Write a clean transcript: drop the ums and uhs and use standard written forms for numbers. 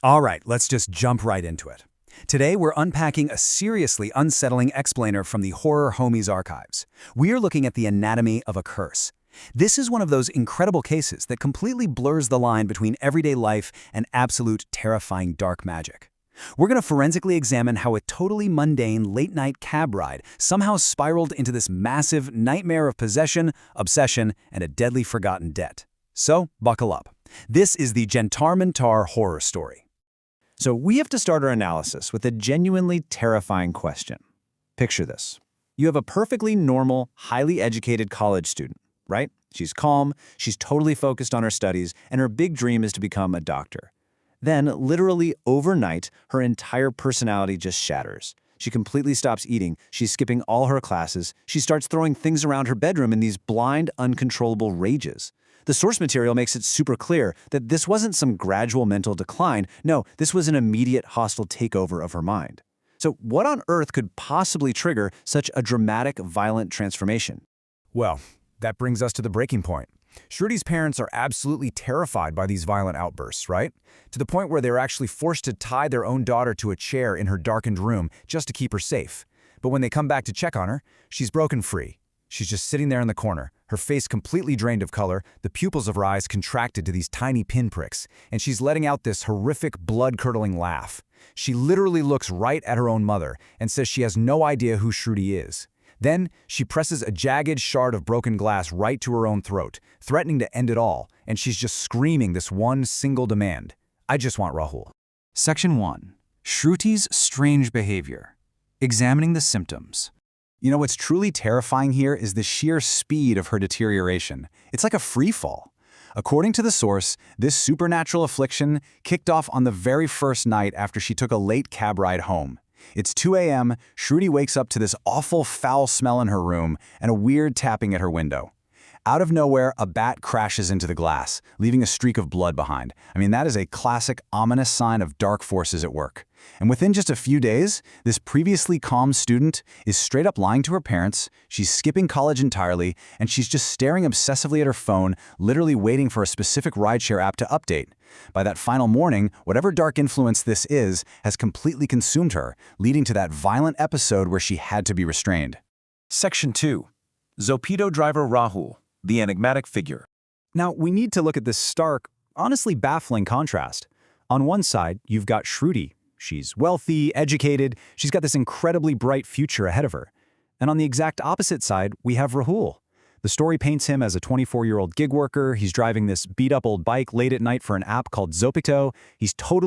All right, let's just jump right into it. Today, we're unpacking a seriously unsettling explainer from the Horror Homies archives. We are looking at the anatomy of a curse. This is one of those incredible cases that completely blurs the line between everyday life and absolute terrifying dark magic. We're going to forensically examine how a totally mundane late-night cab ride somehow spiraled into this massive nightmare of possession, obsession, and a deadly forgotten debt. So, buckle up. This is the Jentar Mentar horror story. So we have to start our analysis with a genuinely terrifying question. Picture this. You have a perfectly normal, highly educated college student, right? She's calm, she's totally focused on her studies, and her big dream is to become a doctor. Then, literally overnight, her entire personality just shatters. She completely stops eating, she's skipping all her classes, she starts throwing things around her bedroom in these blind, uncontrollable rages. The source material makes it super clear that this wasn't some gradual mental decline. No, this was an immediate hostile takeover of her mind. So what on earth could possibly trigger such a dramatic, violent transformation? Well, that brings us to the breaking point. Shruti's parents are absolutely terrified by these violent outbursts, right? To the point where they're actually forced to tie their own daughter to a chair in her darkened room just to keep her safe. But when they come back to check on her, she's broken free. She's just sitting there in the corner, her face completely drained of color, the pupils of her eyes contracted to these tiny pinpricks, and she's letting out this horrific, blood-curdling laugh. She literally looks right at her own mother and says she has no idea who Shruti is. Then, she presses a jagged shard of broken glass right to her own throat, threatening to end it all, and she's just screaming this one single demand. I just want Rahul. Section 1. Shruti's strange behavior. Examining the symptoms. You know, what's truly terrifying here is the sheer speed of her deterioration. It's like a free fall. According to the source, this supernatural affliction kicked off on the very first night after she took a late cab ride home. It's 2 a.m., Shruti wakes up to this awful foul smell in her room and a weird tapping at her window. Out of nowhere, a bat crashes into the glass, leaving a streak of blood behind. I mean, that is a classic, ominous sign of dark forces at work. And within just a few days, this previously calm student is straight up lying to her parents, she's skipping college entirely, and she's just staring obsessively at her phone, literally waiting for a specific rideshare app to update. By that final morning, whatever dark influence this is has completely consumed her, leading to that violent episode where she had to be restrained. Section 2. Zopido driver Rahul, the enigmatic figure. Now, we need to look at this stark, honestly baffling contrast. On one side, you've got Shruti. She's wealthy, educated, she's got this incredibly bright future ahead of her. And on the exact opposite side, we have Rahul. The story paints him as a 24-year-old gig worker, he's driving this beat-up old bike late at night for an app called Zopido, he's totally